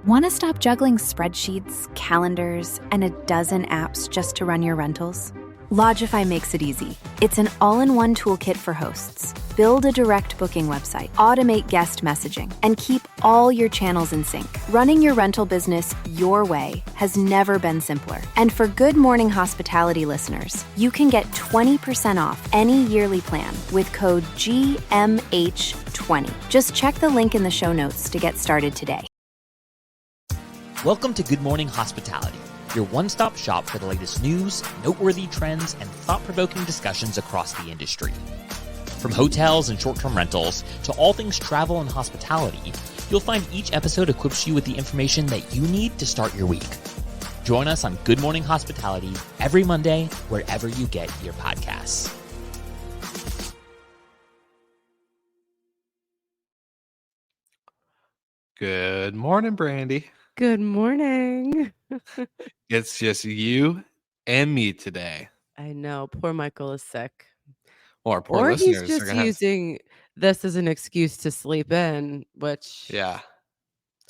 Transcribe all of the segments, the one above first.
Want to stop juggling spreadsheets, calendars, and a dozen apps just to run your rentals? Lodgify makes it easy. It's an all-in-one toolkit for hosts. Build a direct booking website, automate guest messaging, and keep all your channels in sync. Running your rental business your way has never been simpler. And for Good Morning Hospitality listeners, you can get 20% off any yearly plan with code GMH20. Just check the link in the show notes to get started today. Welcome to Good Morning Hospitality, your one-stop shop for the latest news, noteworthy trends, and thought-provoking discussions across the industry. From hotels and short-term rentals to all things travel and hospitality, you'll find each episode equips you with the information that you need to start your week. Join us on Good Morning Hospitality every Monday, wherever you get your podcasts. Good morning, Brandy. Good morning. It's just you and me today. I know. Poor Michael is sick. Or poor Or he's listeners are just gonna using this as an excuse to sleep in, which Yeah.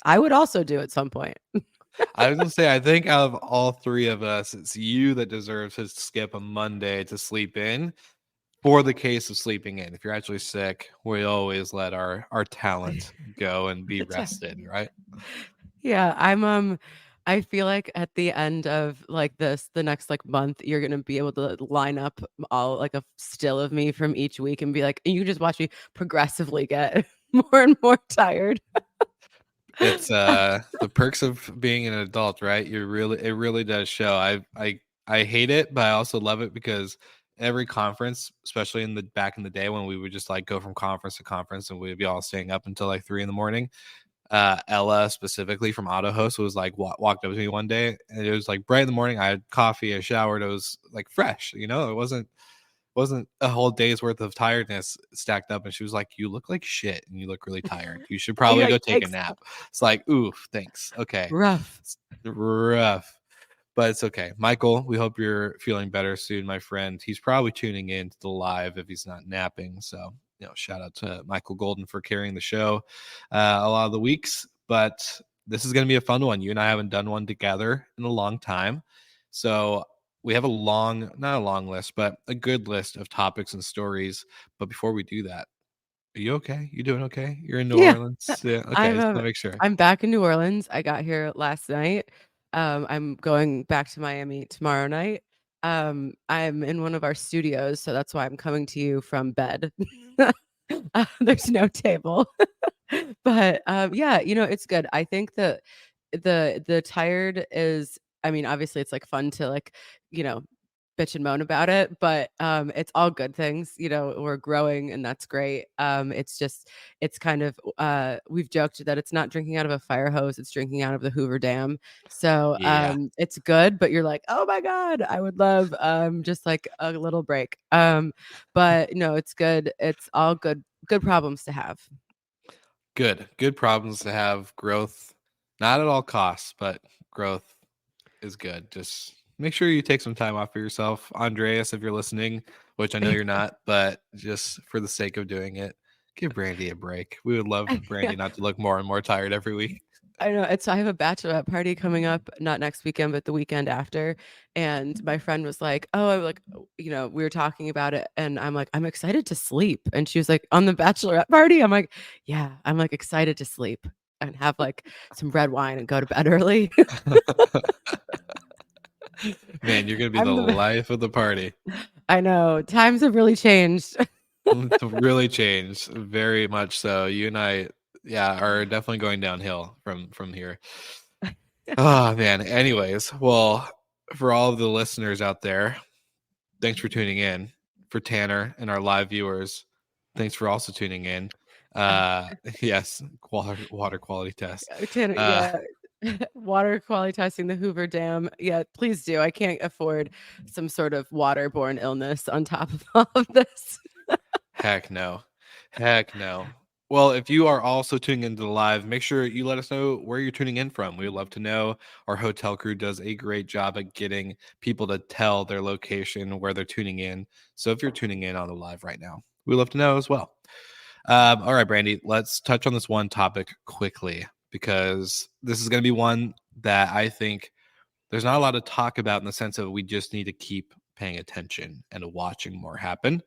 I would also do at some point. I was gonna say, I think out of all three of us, it's you that deserves to skip a Monday to sleep in for the case of sleeping in. If you're actually sick, we always let our talent go and be rested, right? Yeah, I feel like at the end of like the next like month, you're gonna be able to line up all like a still of me from each week and be like, and you can just watch me progressively get more and more tired. It's the perks of being an adult, right? It really does show. I hate it, but I also love it because every conference, especially back in the day when we would just like go from conference to conference and we'd be all staying up until like 3 a.m. Ella specifically from Auto Host was like walked up to me one day and it was like bright in the morning. I had coffee, I showered, it was like fresh, it wasn't a whole day's worth of tiredness stacked up. And she was like, "You look like shit and you look really tired. You should probably go take a nap." It's like, oof, thanks. Okay. Rough. It's rough. But it's okay. Michael, we hope you're feeling better soon, my friend. He's probably tuning in to the live if he's not napping. So, shout out to Michael Golden for carrying the show a lot of the weeks. But this is going to be a fun one. You and I haven't done one together in a long time. So we have not a long list, but a good list of topics and stories. But before we do that, are you okay? You doing okay? You're in New Orleans? Yeah. Okay. Just to make sure. I'm back in New Orleans. I got here last night. I'm going back to Miami tomorrow night. I'm in one of our studios, so that's why I'm coming to you from bed. There's no table. But yeah, it's good. I think that the tired is, I mean, obviously it's like fun to like, bitch and moan about it, but it's all good things. We're growing and that's great. It's kind of we've joked that it's not drinking out of a fire hose, it's drinking out of the Hoover Dam. So it's good, but you're like, oh my God, I would love just like a little break. But no, it's good. It's all good problems to have. Good problems to have. Growth, not at all costs, but growth is good. Just make sure you take some time off for yourself. Andreas, if you're listening, which I know you're not, but just for the sake of doing it, give Brandy a break. We would love Brandy not to look more and more tired every week. I know. I have a bachelorette party coming up, not next weekend, but the weekend after. And my friend was like, oh, I'm like, we were talking about it. And I'm like, I'm excited to sleep. And she was like, on the bachelorette party? I'm like, yeah, I'm like excited to sleep and have like some red wine and go to bed early. Man, you're going to be the life of the party. I know. Times have really changed. It's really changed. Very much so. You and I, are definitely going downhill from here. Oh, man. Anyways, well, for all of the listeners out there, thanks for tuning in. For Tanner and our live viewers, thanks for also tuning in. Yes, water quality test. Tanner, water quality testing, the Hoover Dam. Yeah, please do. I can't afford some sort of waterborne illness on top of all of this. Heck no. Well, if you are also tuning into the live, make sure you let us know where you're tuning in from. We would love to know. Our hotel crew does a great job at getting people to tell their location, where they're tuning in. So if you're tuning in on the live right now, we'd love to know as well. All right, Brandy, let's touch on this one topic quickly because this is going to be one that I think there's not a lot of talk about, in the sense of we just need to keep paying attention and watching more happen.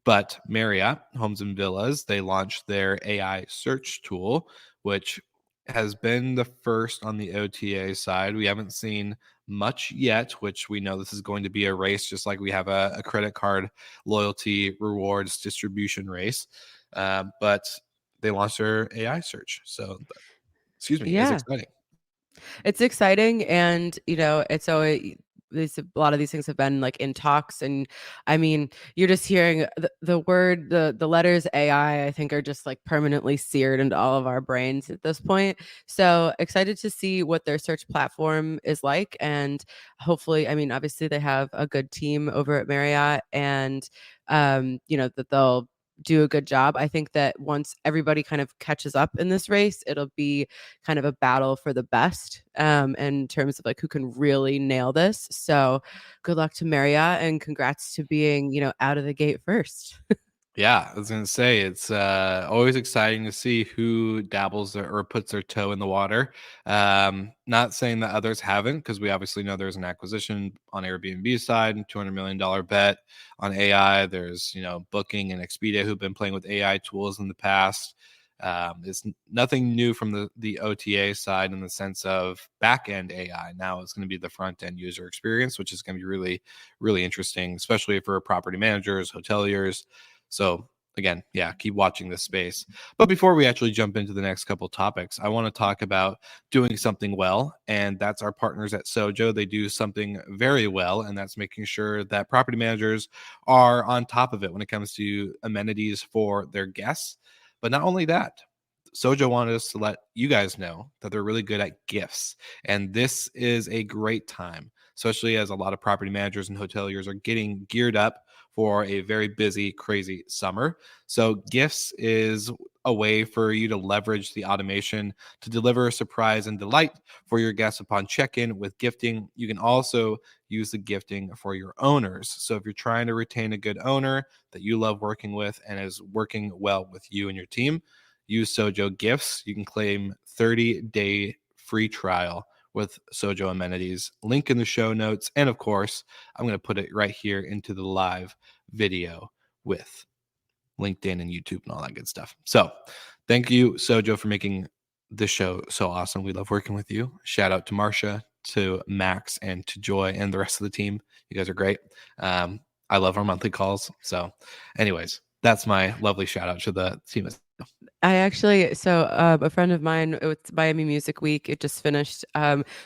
But Marriott Homes and Villas, they launched their AI search tool, which has been the first on the OTA side. We haven't seen much yet, which we know this is going to be a race, just like we have a credit card loyalty rewards distribution race. But they launched their AI search. So, excuse me, is Yeah. exciting. It's exciting, and it's always a lot of these things have been like in talks, and I mean, you're just hearing the word, the letters AI, I think, are just like permanently seared into all of our brains at this point. So excited to see what their search platform is like, and hopefully, I mean, obviously they have a good team over at Marriott, and that they'll do a good job. I think that once everybody kind of catches up in this race, it'll be kind of a battle for the best in terms of like who can really nail this. So good luck to Marriott, and congrats to being, out of the gate first. Yeah, I was gonna say it's always exciting to see who dabbles or puts their toe in the water. Not saying that others haven't, because we obviously know there's an acquisition on Airbnb side and $200 million bet on AI. There's Booking and Expedia who've been playing with AI tools in the past. It's nothing new from the OTA side, in the sense of back end AI. Now it's going to be the front end user experience, which is going to be really, really interesting, especially for property managers, hoteliers. So again, yeah, keep watching this space. But before we actually jump into the next couple topics, I want to talk about doing something well, and that's our partners at Sojo. They do something very well, and that's making sure that property managers are on top of it when it comes to amenities for their guests. But not only that, Sojo wanted us to let you guys know that they're really good at gifts. And this is a great time, especially as a lot of property managers and hoteliers are getting geared up for a very busy, crazy summer. So gifts is a way for you to leverage the automation to deliver a surprise and delight for your guests upon check-in with gifting. You can also use the gifting for your owners. So if you're trying to retain a good owner that you love working with and is working well with you and your team, use Sojo Gifts. You can claim 30-day free trial with Sojo amenities. Link in the show notes. And of course, I'm going to put it right here into the live video with LinkedIn and YouTube and all that good stuff. So thank you, Sojo, for making this show so awesome. We love working with you. Shout out to Marcia, to Max, and to Joy, and the rest of the team. You guys are great. I love our monthly calls. So anyways, that's my lovely shout out to the team. I actually, so a friend of mine, it's Miami Music Week. It just finished,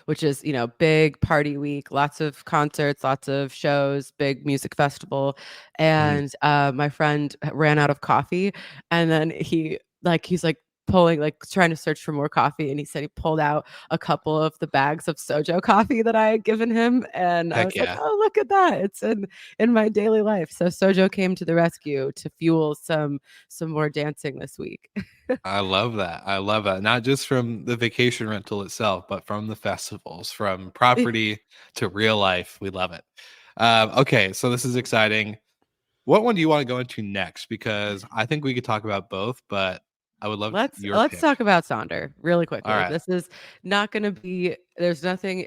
which is, big party week, lots of concerts, lots of shows, big music festival. And my friend ran out of coffee, and then he's like pulling, like trying to search for more coffee. And he said he pulled out a couple of the bags of Sojo coffee that I had given him. And I was like, oh, look at that. It's in my daily life. So Sojo came to the rescue to fuel some more dancing this week. I love that. I love that. Not just from the vacation rental itself, but from the festivals, from property to real life. We love it. Okay, so this is exciting. What one do you want to go into next? Because I think we could talk about both, but I would love let's pick. talk about Sonder really quickly. All right. This is not going to be. There's nothing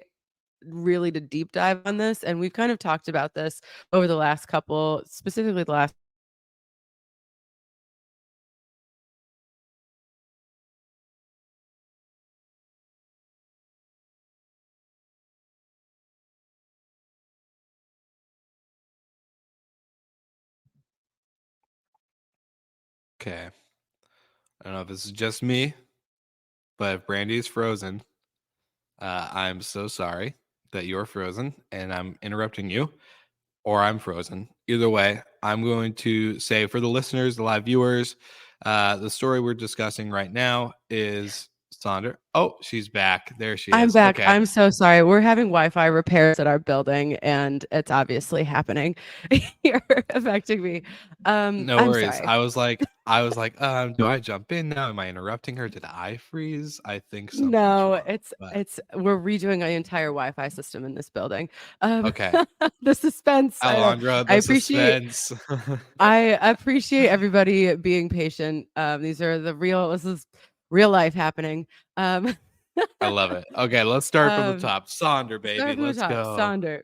really to deep dive on this, and we've kind of talked about this over the last couple, specifically the last. Okay. I don't know if this is just me, but if Brandy is frozen, I'm so sorry that you're frozen and I'm interrupting you, or I'm frozen. Either way, I'm going to say for the listeners, the live viewers, the story we're discussing right now is Sonder. Oh, she's back. There she is. I'm back. Okay. I'm so sorry. We're having Wi-Fi repairs at our building, and it's obviously happening here, affecting me. No I'm worries. sorry. I was like, do I jump in now? Am I interrupting her? Did I freeze? I think something's No, wrong, it's but it's we're redoing an entire Wi-Fi system in this building. okay. The suspense. Alondra, I the appreciate suspense. I appreciate everybody being patient. These are the real. This is real life happening. I love it. Okay, let's start from the um, top. Sonder, baby, Start from the let's top. go. Sonder.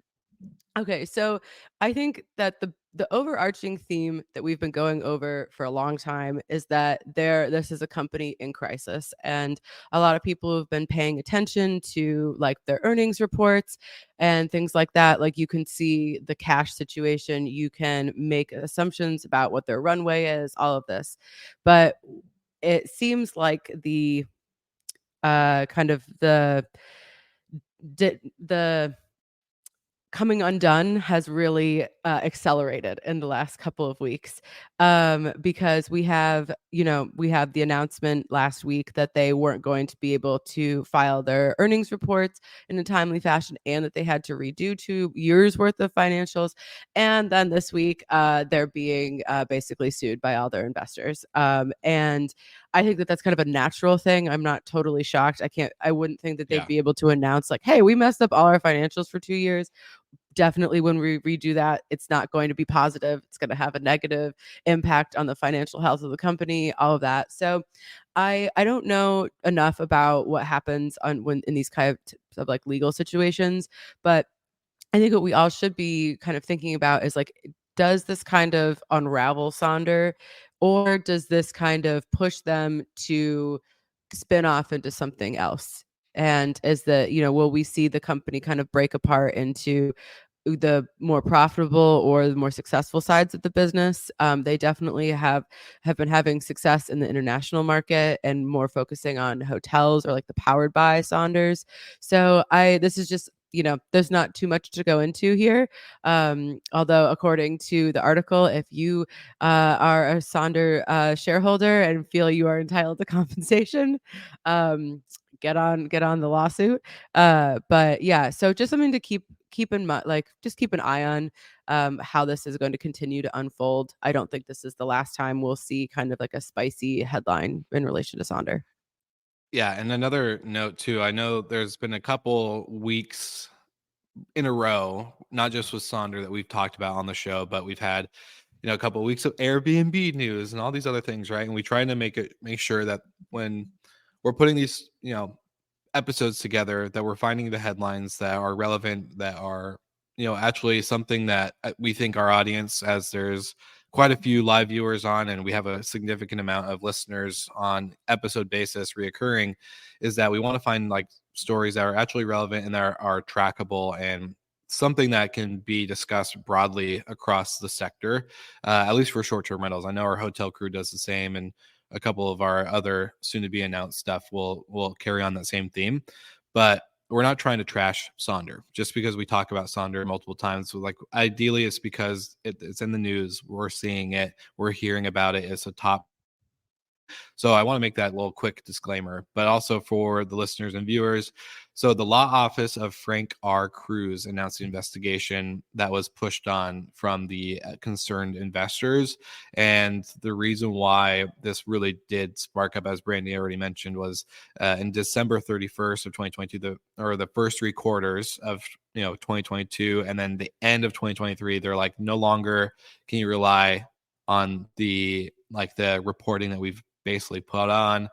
Okay, so I think that the overarching theme that we've been going over for a long time is that this is a company in crisis, and a lot of people have been paying attention to like their earnings reports and things like that. Like you can see the cash situation, you can make assumptions about what their runway is, all of this. But it seems like the kind of the coming undone has really accelerated in the last couple of weeks, because we have the announcement last week that they weren't going to be able to file their earnings reports in a timely fashion, and that they had to redo 2 years worth of financials. And then this week they're being basically sued by all their investors, and I think that that's kind of a natural thing. I'm not totally shocked. I wouldn't think that they'd Yeah. be able to announce like, hey, we messed up all our financials for 2 years. Definitely when we redo that, it's not going to be positive. It's going to have a negative impact on the financial health of the company, all of that. So I don't know enough about what happens on when in these kind of like legal situations, but I think what we all should be kind of thinking about is like, does this kind of unravel Sonder, or does this kind of push them to spin off into something else? And will we see the company kind of break apart into the more profitable or the more successful sides of the business? They definitely have been having success in the international market and more focusing on hotels or like the powered by Sonders. So this is just, there's not too much to go into here. Although according to the article, if you are a Sonder shareholder and feel you are entitled to compensation, get on the lawsuit. But yeah, so just something to keep in mind, like just keep an eye on how this is going to continue to unfold. I don't think this is the last time we'll see kind of like a spicy headline in relation to Sonder. Yeah, and another note too, I know there's been a couple weeks in a row, not just with Sonder that we've talked about on the show, but we've had, a couple of weeks of Airbnb news and all these other things, right? And we try to make sure that when we're putting these, episodes together, that we're finding the headlines that are relevant, that are, actually something that we think our audience, as there's quite a few live viewers on and we have a significant amount of listeners on episode basis reoccurring, is that we want to find like stories that are actually relevant and that are trackable and something that can be discussed broadly across the sector, at least for short-term rentals. I know our hotel crew does the same, and a couple of our other soon-to-be announced stuff will carry on that same theme. But we're not trying to trash Sonder just because we talk about Sonder multiple times. So like ideally, it's because it's in the news. We're seeing it. We're hearing about it. It's a top. So I want to make that little quick disclaimer, but also for the listeners and viewers. So the law office of Frank R. Cruz announced the investigation that was pushed on from the concerned investors. And the reason why this really did spark up, as Brandy already mentioned, was in December 31st of 2022, the first 3 quarters of 2022, and then the end of 2023, they're like, no longer can you rely on the reporting that we've basically put on.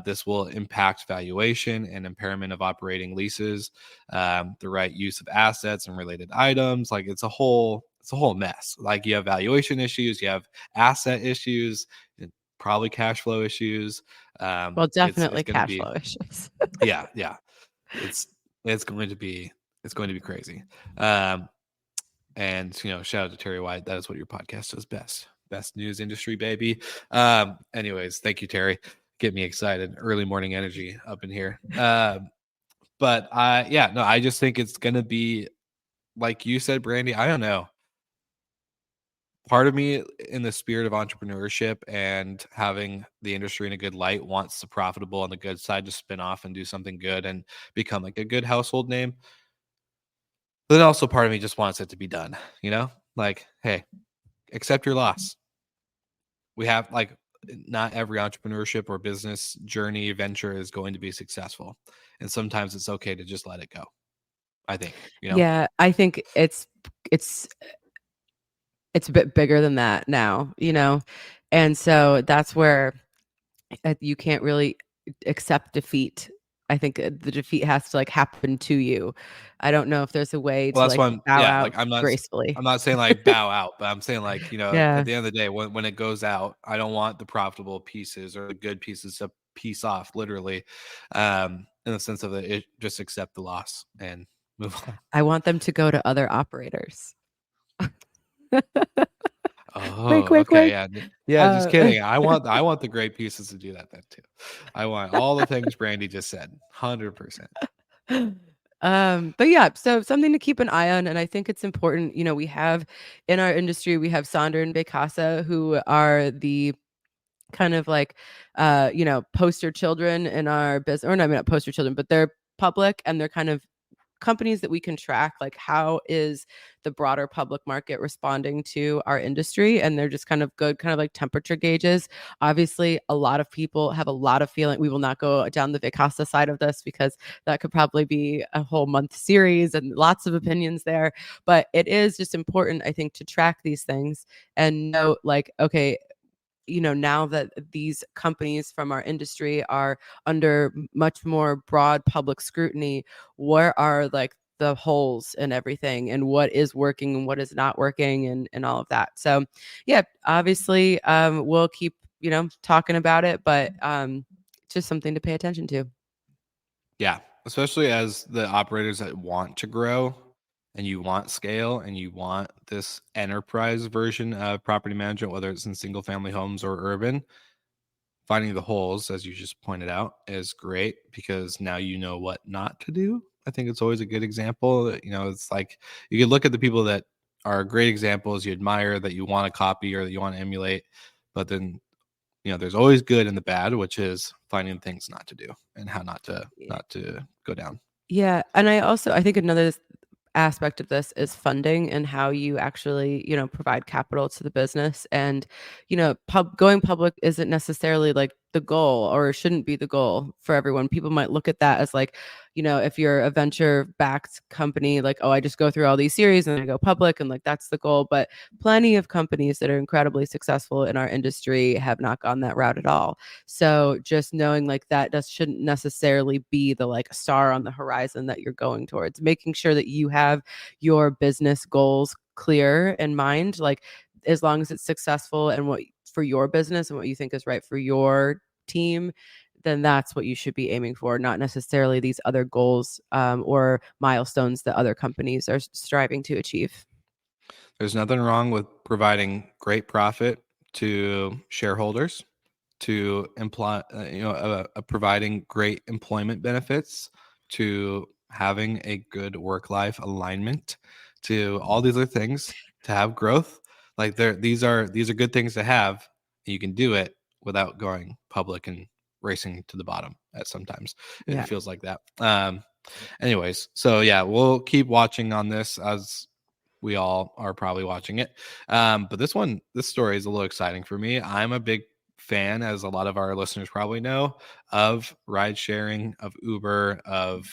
This will impact valuation and impairment of operating leases, the right use of assets and related items. Like it's a whole mess. Like you have valuation issues, you have asset issues, probably cash flow issues. Well, It's definitely going to cash be, flow issues. yeah. It's going to be crazy. And shout out to Terry White. That is what your podcast does best news industry, baby. Anyways, thank you, Terry. Get me excited. Early morning energy up in here. But I just think it's gonna be like you said, Brandy. I don't know. Part of me, in the spirit of entrepreneurship and having the industry in a good light, wants the profitable on the good side to spin off and do something good and become like a good household name. But then also part of me just wants it to be done, like, hey, accept your loss. We have like, not every entrepreneurship or business journey venture is going to be successful. And sometimes it's okay to just let it go. I think, Yeah, I think it's a bit bigger than that now, and so that's where you can't really accept defeat. I think the defeat has to like happen to you. I don't know if there's a way Well, to that's like why I'm bow yeah, out like gracefully. I'm not saying like bow out, but I'm saying like, Yeah. at the end of the day, when it goes out, I don't want the profitable pieces or the good pieces to piece off literally. In the sense of it, just accept the loss and move on. I want them to go to other operators. Wink, Oh, wink, okay, wink. yeah. Yeah, just Uh, kidding. I want the great pieces to do that then too. I want all the things Brandy just said. 100%. But yeah, so something to keep an eye on. And I think it's important, we have in our industry, we have Sonder and Bekasa, who are the kind of like poster children in our business, or no, I mean not poster children, but they're public and they're kind of companies that we can track, like how is the broader public market responding to our industry, and they're just kind of good, kind of like temperature gauges. Obviously a lot of people have a lot of feeling. We will not go down the Vicasa side of this because that could probably be a whole month series and lots of opinions there, but it is just important, I think, to track these things and know like, okay, now that these companies from our industry are under much more broad public scrutiny, where are like the holes in everything and what is working and what is not working and all of that. So yeah, obviously we'll keep, talking about it, but just something to pay attention to. Yeah, especially as the operators that want to grow and you want scale and you want this enterprise version of property management, whether it's in single family homes or urban, finding the holes, as you just pointed out, is great because now you know what not to do. I think it's always a good example. It's like you can look at the people that are great examples you admire, that you want to copy or that you want to emulate, but then there's always good and the bad, which is finding things not to do and how not to go down. Yeah, and I think another aspect of this is funding and how you actually, provide capital to the business. And, going public isn't necessarily like the goal, or shouldn't be the goal for everyone. People might look at that as like, if you're a venture backed company, like, oh, I just go through all these series and I go public and like that's the goal. But plenty of companies that are incredibly successful in our industry have not gone that route at all. So just knowing like that shouldn't necessarily be the like star on the horizon that you're going towards. Making sure that you have your business goals clear in mind, like as long as it's successful and what for your business and what you think is right for your team, then that's what you should be aiming for, not necessarily these other goals or milestones that other companies are striving to achieve. There's nothing wrong with providing great profit to shareholders, to imply, providing great employment benefits, to having a good work-life alignment, to all these other things, to have growth. Like these are good things to have. You can do it without going public and racing to the bottom. At sometimes Yeah. it feels like that. Anyways, so yeah, we'll keep watching on this as we all are probably watching it. But this story is a little exciting for me. I'm a big fan, as a lot of our listeners probably know, of ride sharing, of Uber, of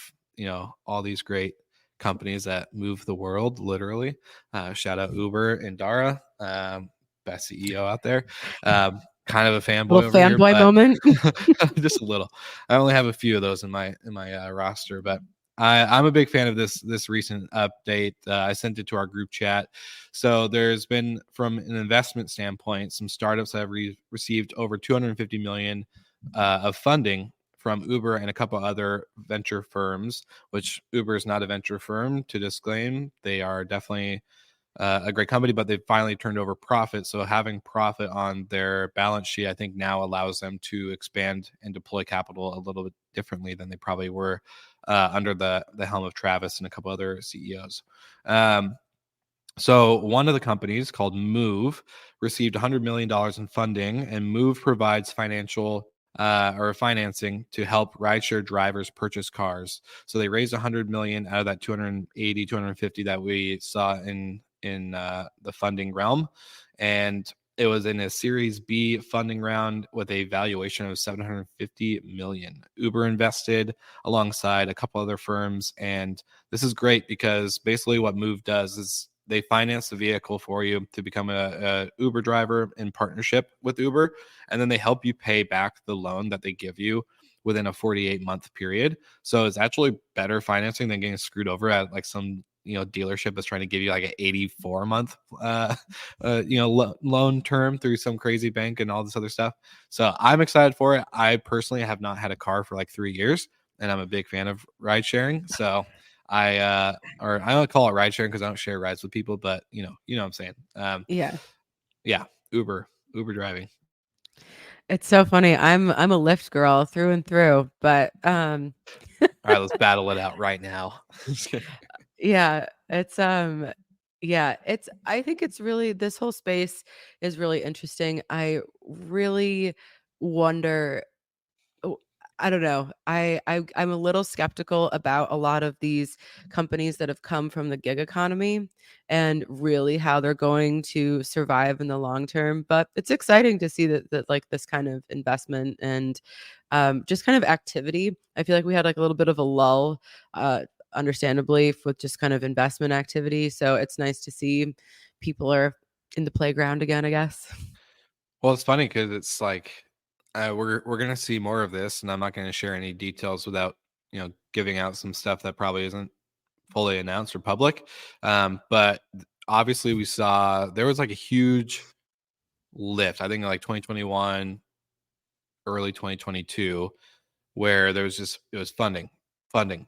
all these great companies that move the world, literally. Shout out Uber and Dara, best CEO out there. Kind of a fanboy Little over here, fanboy but moment. just a little. I only have a few of those in my roster, but I'm a big fan of this recent update. I sent it to our group chat. So there's been, from an investment standpoint, some startups that have received over 250 million of funding from Uber and a couple other venture firms. Which Uber is not a venture firm, to disclaim. They are definitely a great company, but they've finally turned over profit. So having profit on their balance sheet, I think, now allows them to expand and deploy capital a little bit differently than they probably were under the helm of Travis and a couple other CEOs. So one of the companies, called Move, received $100 million in funding, and Move provides financial or financing to help rideshare drivers purchase cars. So they raised 100 million out of that 280, 250 that we saw in the funding realm, and it was in a Series B funding round with a valuation of 750 million. Uber invested alongside a couple other firms, and this is great because basically what Move does is they finance the vehicle for you to become a Uber driver in partnership with Uber, and then they help you pay back the loan that they give you within a 48-month period. So it's actually better financing than getting screwed over at like some dealership that's trying to give you like an 84-month loan term through some crazy bank and all this other stuff. So I'm excited for it. I personally have not had a car for like 3 years, and I'm a big fan of ride sharing. So I don't call it ride sharing because I don't share rides with people, but you know what I'm saying. Yeah. Yeah, Uber driving. It's so funny. I'm a Lyft girl through and through, but All right, let's battle it out right now. yeah, it's I think it's really, this whole space is really interesting. I really wonder, oh, I don't know. I'm a little skeptical about a lot of these companies that have come from the gig economy and really how they're going to survive in the long term. But it's exciting to see that like this kind of investment and just kind of activity. I feel like we had like a little bit of a lull, understandably, with just kind of investment activity. So it's nice to see people are in the playground again, I guess. Well, it's funny because it's like we're gonna see more of this, and I'm not gonna share any details without giving out some stuff that probably isn't fully announced or public. But obviously, we saw there was like a huge lift. I think like 2021, early 2022, where there was just it was funding, funding,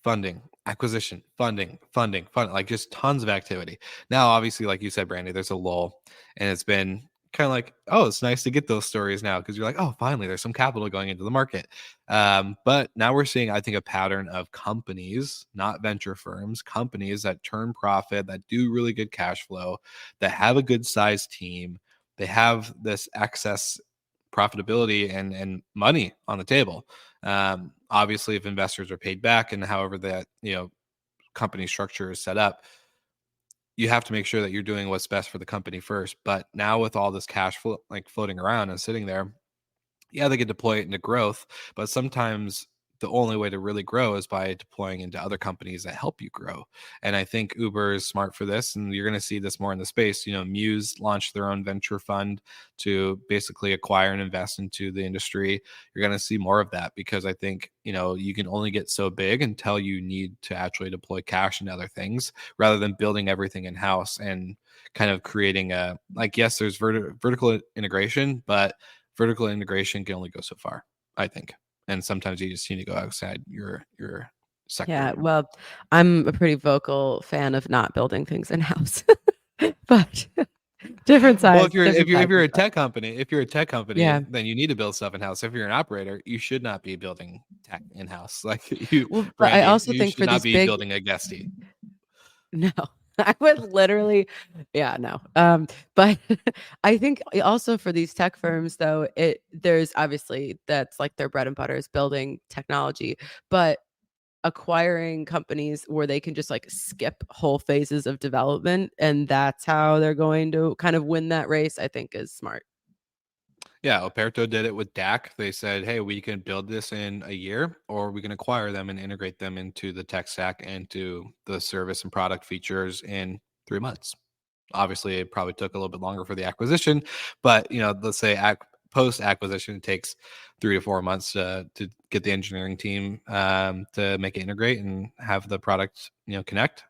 funding, acquisition, funding, like just tons of activity. Now, obviously, like you said, Brandy, there's a lull, and it's been kind of like, oh, it's nice to get those stories now because you're like, oh, finally, there's some capital going into the market. But now we're seeing, I think, a pattern of companies, not venture firms, companies that turn profit, that do really good cash flow, that have a good sized team. They have this excess profitability and money on the table. Obviously, if investors are paid back and however that company structure is set up, you have to make sure that you're doing what's best for the company first. But now with all this cash flow like floating around and sitting there, yeah, they can deploy it into growth, but sometimes the only way to really grow is by deploying into other companies that help you grow. And I think Uber is smart for this, and you're going to see this more in the space. Muse launched their own venture fund to basically acquire and invest into the industry. You're going to see more of that because I think, you can only get so big until you need to actually deploy cash and other things rather than building everything in house and kind of creating yes, there's vertical integration, but vertical integration can only go so far, I think. And sometimes you just need to go outside your sector. Yeah, well, I'm a pretty vocal fan of not building things in house, but different Well, sides. if Different you're sides. a tech company, Yeah. then you need to build stuff in house. If you're an operator, you should not be building tech in house. Like you, Well, but I Brandy, also you think should for not these be big, building a guesty. no, I would literally, yeah, no. But I think also for these tech firms, though, there's obviously that's like their bread and butter is building technology, but acquiring companies where they can just like skip whole phases of development, and that's how they're going to kind of win that race, I think is smart. Yeah, Operto did it with DAC. They said, hey, we can build this in a year, or we can acquire them and integrate them into the tech stack and to the service and product features in 3 months. Obviously, it probably took a little bit longer for the acquisition, but let's say post acquisition, it takes 3 to 4 months to get the engineering team to make it integrate and have the product connect.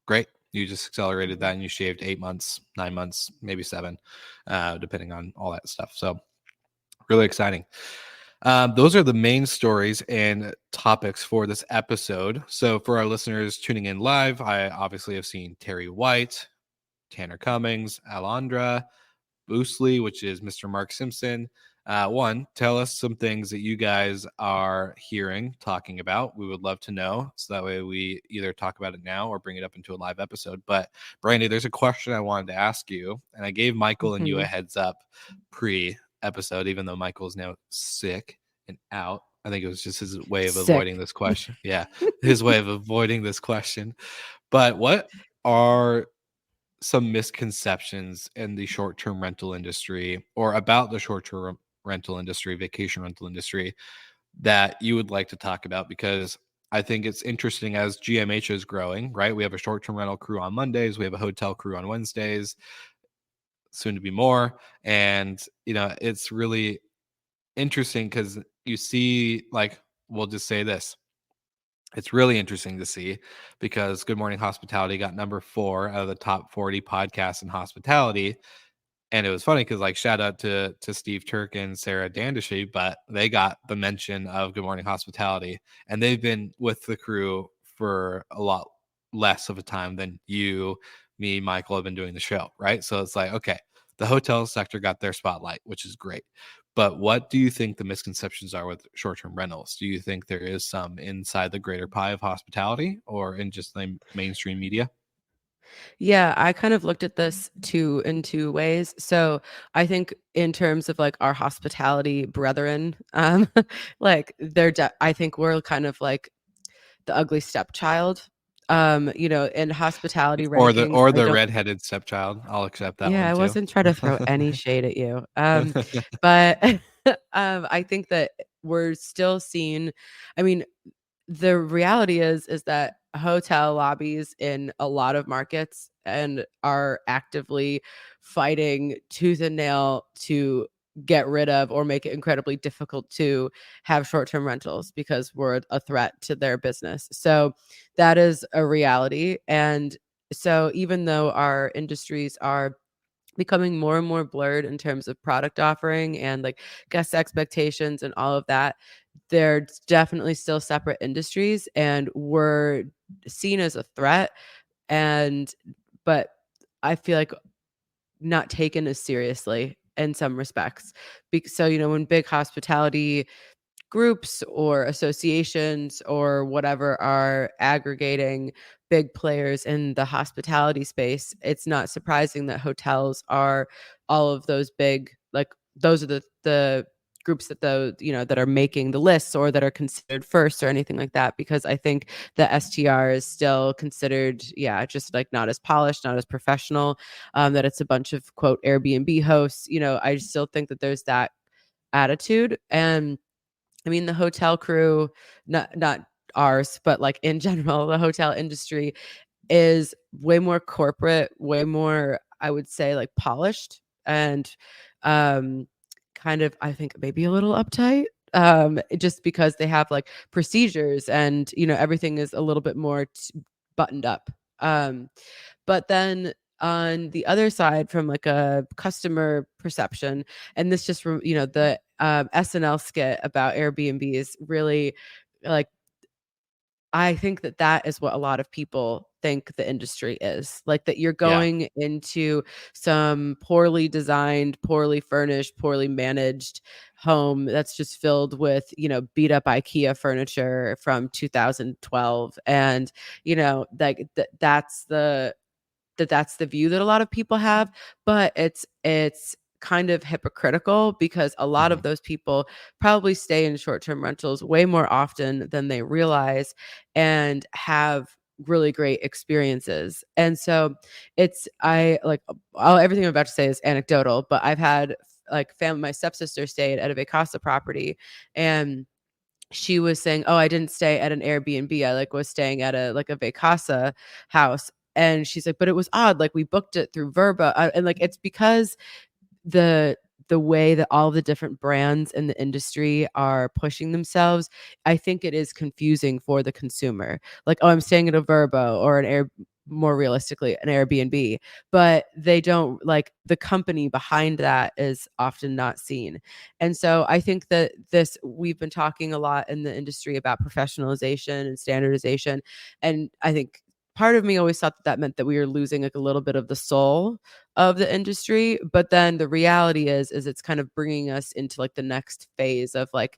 Great. You just accelerated that and you shaved 8 months, 9 months, maybe 7, depending on all that stuff. So really exciting. Those are the main stories and topics for this episode. So for our listeners tuning in live, I obviously have seen Terry White, Tanner Cummings, Alondra, Boostley, which is Mr. Mark Simpson. One, tell us some things that you guys are hearing, talking about. We would love to know. So that way we either talk about it now or bring it up into a live episode. But Brandy, there's a question I wanted to ask you. And I gave Michael and you a heads up pre-episode, even though Michael is now sick and out. I think it was just his way of avoiding this question. Yeah, his way of avoiding this question. But what are some misconceptions in the short-term rental industry or about the short-term rental industry, vacation rental industry that you would like to talk about? Because I think it's interesting as GMH is growing, right? We have a short-term rental crew on Mondays. We have a hotel crew on Wednesdays, soon to be more. And, it's really interesting because you see, like, we'll just say this. It's really interesting to see because Good Morning Hospitality got number 4 out of the top 40 podcasts in hospitality. And it was funny because, like, shout out to Steve Turk and Sarah Dandashy, but they got the mention of Good Morning Hospitality, and they've been with the crew for a lot less of a time than you, me, Michael have been doing the show, right? So it's like, okay, the hotel sector got their spotlight, which is great. But what do you think the misconceptions are with short-term rentals? Do you think there is some inside the greater pie of hospitality or in just the mainstream media? Yeah, I kind of looked at this in two ways. So I think in terms of like our hospitality brethren, I think we're kind of like the ugly stepchild. In hospitality Or the rankings, or I the don't. redheaded stepchild. I'll accept that Yeah, one I too. wasn't trying to throw any shade at you. But I think that we're still seeing. I mean, the reality is that hotel lobbies in a lot of markets and are actively fighting tooth and nail to get rid of or make it incredibly difficult to have short-term rentals because we're a threat to their business. So that is a reality. And so even though our industries are becoming more and more blurred in terms of product offering and like guest expectations and all of that, they're definitely still separate industries and we're seen as a threat, and but I feel like not taken as seriously in some respects. So when big hospitality groups or associations or whatever are aggregating big players in the hospitality space, it's not surprising that hotels are all of those big, like those are the groups that are making the lists or that are considered first or anything like that, because I think the STR is still considered, yeah, just like not as polished, not as professional, that it's a bunch of quote Airbnb hosts. I still think that there's that attitude. And I mean, the hotel crew, not ours, but like in general, the hotel industry is way more corporate, way more, I would say, like polished and um kind of, I think, maybe a little uptight. Just because they have like procedures and everything is a little bit more buttoned up. But then on the other side, from like a customer perception, and this just the SNL skit about Airbnb is really like, I think that is what a lot of people think the industry is. Like that you're Yeah. going into some poorly designed, poorly furnished, poorly managed home that's just filled with, beat up IKEA furniture from 2012. And, like that's the view that a lot of people have, but it's kind of hypocritical because a lot Mhm. of those people probably stay in short-term rentals way more often than they realize and have really great experiences. And so it's I like everything I'm about to say is anecdotal, but I've had like my stepsister stayed at a Vacasa property, and she was saying, "Oh, I didn't stay at an Airbnb. I like was staying at a Vacasa house." And she's like, "But it was odd. Like we booked it through Verba." And like it's because the way that all the different brands in the industry are pushing themselves, I think it is confusing for the consumer. Like, oh, I'm staying at a Verbo or more realistically, an Airbnb, but they don't like the company behind that is often not seen. And so I think that we've been talking a lot in the industry about professionalization and standardization. And I think part of me always thought that meant that we were losing like a little bit of the soul of the industry, but then the reality is it's kind of bringing us into like the next phase of like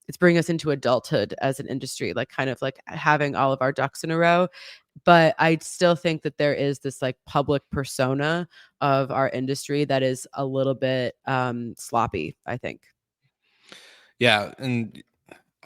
it's bringing us into adulthood as an industry, like kind of like having all of our ducks in a row. But I still think that there is this like public persona of our industry that is a little bit sloppy, I think. Yeah, and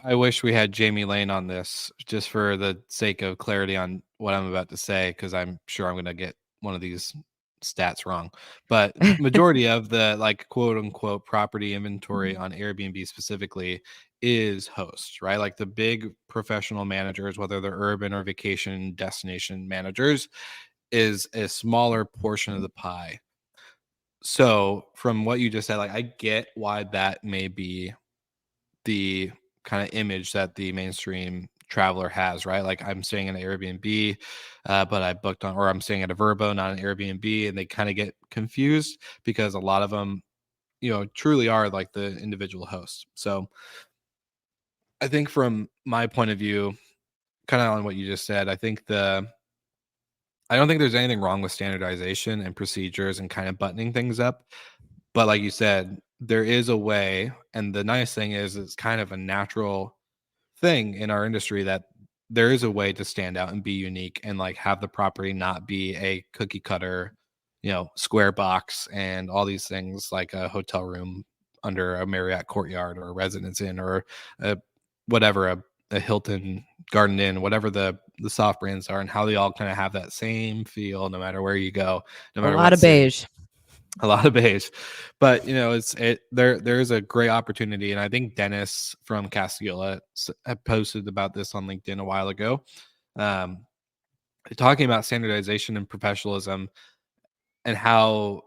I wish we had Jamie Lane on this just for the sake of clarity on what I'm about to say, because I'm sure I'm going to get one of these stats wrong. But majority of the like quote unquote property inventory on Airbnb specifically is hosts, right? Like the big professional managers, whether they're urban or vacation destination managers, is a smaller portion of the pie. So from what you just said, like I get why that may be the kind of image that the mainstream traveler has, right? Like I'm staying in an Airbnb, but I booked on, or I'm staying at a Verbo, not an Airbnb, and they kind of get confused because a lot of them, truly are like the individual hosts. So I think from my point of view, kind of on what you just said, I don't think there's anything wrong with standardization and procedures and kind of buttoning things up. But like you said, there is a way, and the nice thing is it's kind of a natural thing in our industry that there is a way to stand out and be unique and like have the property not be a cookie cutter, square box and all these things like a hotel room under a Marriott Courtyard or a Residence Inn or a whatever a Hilton Garden Inn, whatever the soft brands are, and how they all kind of have that same feel no matter where you go, no A matter lot what of city. beige. A lot of beige, but there's a great opportunity, and I think Dennis from Cassiola had posted about this on LinkedIn a while ago, um, talking about standardization and professionalism and how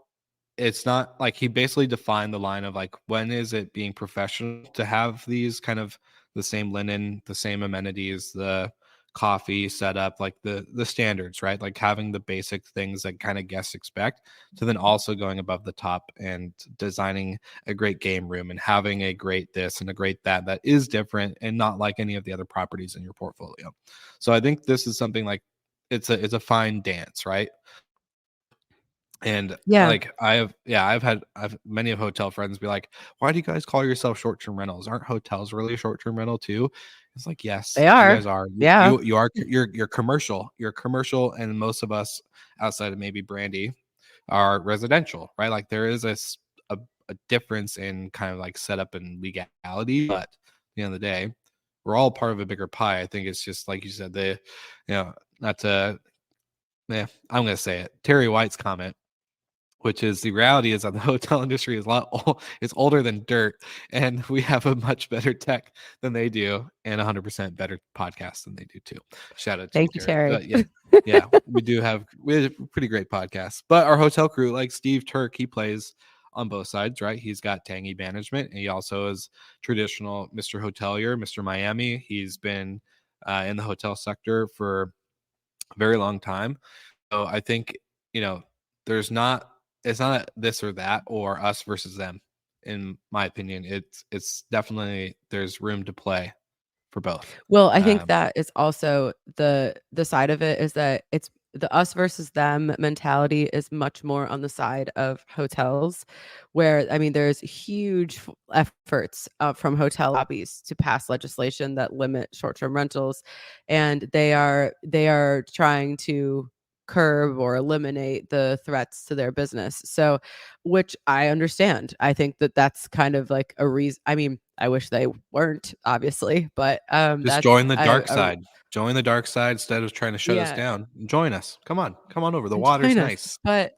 it's not like he basically defined the line of like when is it being professional to have these kind of the same linen, the same amenities, the coffee setup, like the standards, right? Like having the basic things that kind of guests expect, to then also going above the top and designing a great game room and having a great this and a great that is different and not like any of the other properties in your portfolio. So I think this is something like it's a fine dance, right? And Yeah, like I've many of hotel friends be like, why do you guys call yourself short-term rentals? Aren't hotels really a short-term rental too? It's like, yes, they you are. guys are. Yeah. You're commercial. You're commercial, and most of us outside of maybe Brandy are residential, right? Like there is a difference in kind of like setup and legality, but at the end of the day, we're all part of a bigger pie. I think it's just like you said, not to yeah, I'm gonna say it. Terry White's comment, which is the reality is that the hotel industry is it's older than dirt, and we have a much better tech than they do, and 100% better podcast than they do too. Shout out to you, Thank you, Terry. Terry. But yeah, we have a pretty great podcast. But our hotel crew, like Steve Turk, he plays on both sides, right? He's got tangy management, and he also is traditional Mr. Hotelier, Mr. Miami. He's been in the hotel sector for a very long time. So I think, you know, there's not it's not a this or that or us versus them. In my opinion, it's definitely there's room to play for both. Well, I think Um, that is also the side of it is that it's the us versus them mentality is much more on the side of hotels, where I mean, there's huge efforts from hotel lobbies to pass legislation that limit short-term rentals, and they are trying to curb or eliminate the threats to their business. So, which I understand. I think that that's kind of like a reason. I mean, I wish they weren't, obviously, but just that's join the dark side. Join the dark side instead of trying to shut us yeah, down. Join us. Come on over. The water's join us. nice. But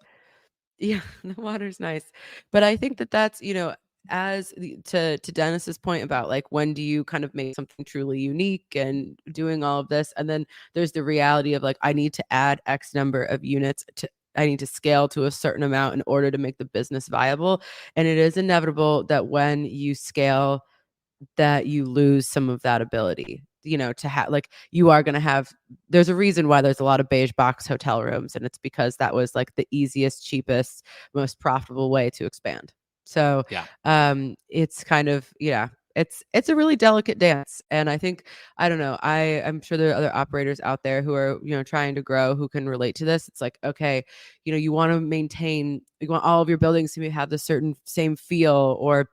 yeah, the water's nice. But I think that that's, to Dennis's point about like when do you kind of make something truly unique and doing all of this, and then there's the reality of like I need to add X number of units to. I need to scale to a certain amount in order to make the business viable. And it is inevitable that when you scale that you lose some of that ability, to have like you are going to have there's a reason why there's a lot of beige box hotel rooms, and it's because that was like the easiest, cheapest, most profitable way to expand. So Yeah. it's kind of it's a really delicate dance, and I think I don't know I'm sure there are other operators out there who are trying to grow who can relate to this. It's like, okay, you want to maintain, you want all of your buildings to have the certain same feel or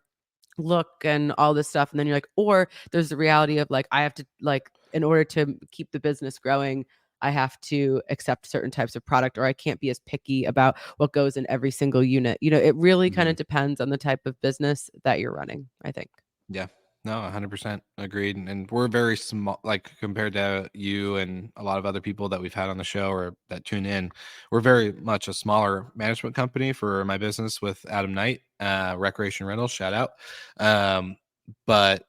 look and all this stuff, and then you're like, or there's the reality of like I have to, like, in order to keep the business growing, I have to accept certain types of product, or I can't be as picky about what goes in every single unit. It really kind Mhm. of depends on the type of business that you're running, I think. Yeah. No, 100% agreed. And we're very small, like compared to you and a lot of other people that we've had on the show or that tune in. We're very much a smaller management company for my business with Adam Knight, Recreation Rentals, shout out. But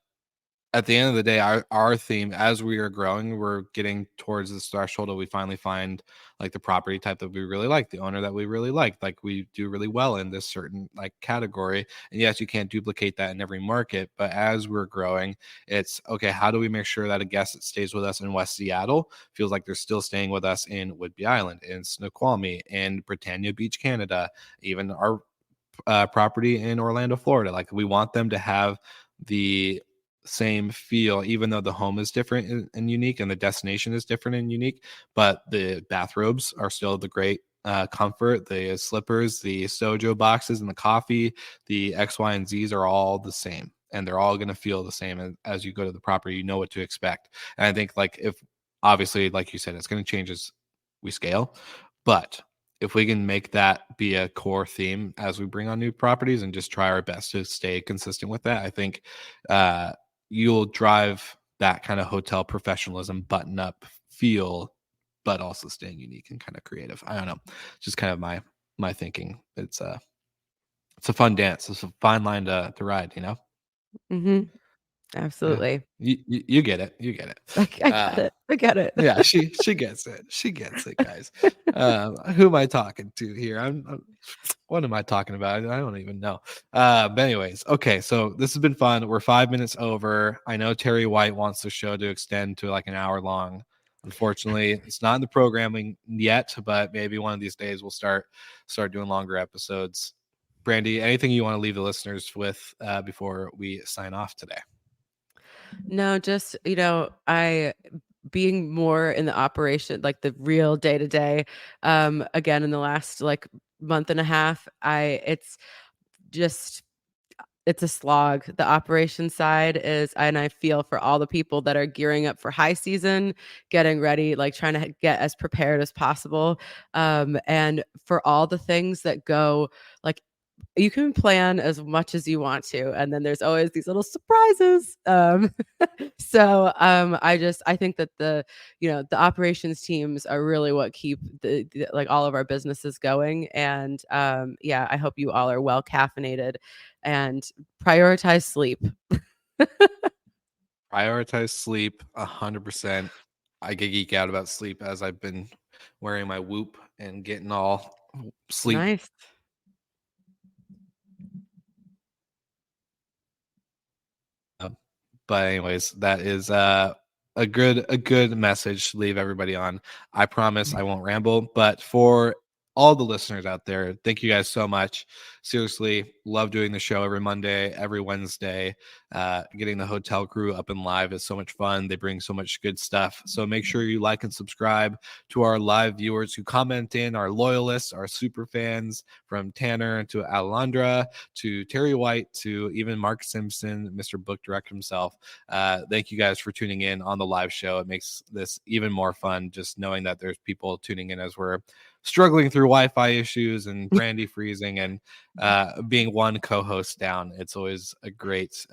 at the end of the day, our theme, as we are growing, we're getting towards this threshold of we finally find like the property type that we really like, the owner that we really like we do really well in this certain like category. And yes, you can't duplicate that in every market, but as we're growing, it's okay, how do we make sure that a guest that stays with us in West Seattle feels like they're still staying with us in Whidbey Island, in Snoqualmie, in Britannia Beach, Canada, even our property in Orlando, Florida. Like we want them to have the same feel, even though the home is different and unique and the destination is different and unique, but the bathrobes are still the great comfort, the slippers, the sojo boxes and the coffee, the X, Y, and Z's are all the same. And they're all going to feel the same as you go to the property. You know what to expect. And I think like if obviously, like you said, it's going to change as we scale, but if we can make that be a core theme as we bring on new properties and just try our best to stay consistent with that, I think you'll drive that kind of hotel professionalism, button up feel, but also staying unique and kind of creative. I don't know, just kind of my thinking. It's a fun dance. It's a fine line to ride, you know. Mm-hmm. Yeah. Absolutely. You get it. You get it. I get it. I get it. Yeah, she gets it. She gets it, guys. Who am I talking to here? What am I talking about? I don't even know. But anyways, okay. So this has been fun. We're 5 minutes over. I know Terry White wants the show to extend to like an hour long. Unfortunately, it's not in the programming yet, but maybe one of these days we'll start doing longer episodes. Brandy, anything you want to leave the listeners with before we sign off today? No, just, I being more in the operation, like the real day to day, again, in the last like month and a half, it's a slog. The operation side is, and I feel for all the people that are gearing up for high season, getting ready, like trying to get as prepared as possible. And for all the things that go, like, you can plan as much as you want to, and then there's always these little surprises. So I think that the operations teams are really what keep the like all of our businesses going. And I hope you all are well caffeinated and prioritize sleep. Prioritize sleep 100%. I get geek out about sleep as I've been wearing my Whoop and getting all sleep. Nice. But anyways, that is a good message to leave everybody on. I promise I won't ramble, but for all the listeners out there, thank you guys so much. Seriously, love doing the show every Monday, every Wednesday. Getting the hotel crew up and live is so much fun. They bring so much good stuff. So make sure you like and subscribe to our live viewers who comment in, our loyalists, our super fans, from Tanner to Alondra to Terry White to even Mark Simpson, Mr. Book Director himself. Thank you guys for tuning in on the live show. It makes this even more fun just knowing that there's people tuning in as we're struggling through Wi-Fi issues and Brandy freezing and being one co-host down. It's always a great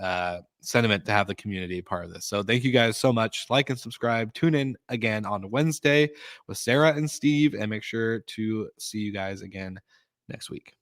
sentiment to have the community part of this. So thank you guys so much. Like and subscribe. Tune in again on Wednesday with Sarah and Steve, and make sure to see you guys again next week.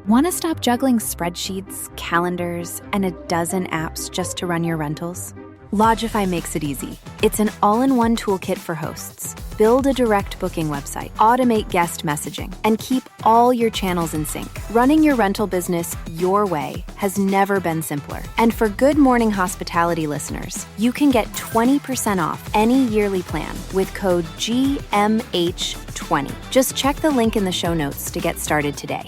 Want to stop juggling spreadsheets, calendars, and a dozen apps just to run your rentals? Lodgify makes it easy. It's an all-in-one toolkit for hosts. Build a direct booking website, automate guest messaging, and keep all your channels in sync. Running your rental business your way has never been simpler. And for Good Morning Hospitality listeners, you can get 20% off any yearly plan with code GMH20. Just check the link in the show notes to get started today.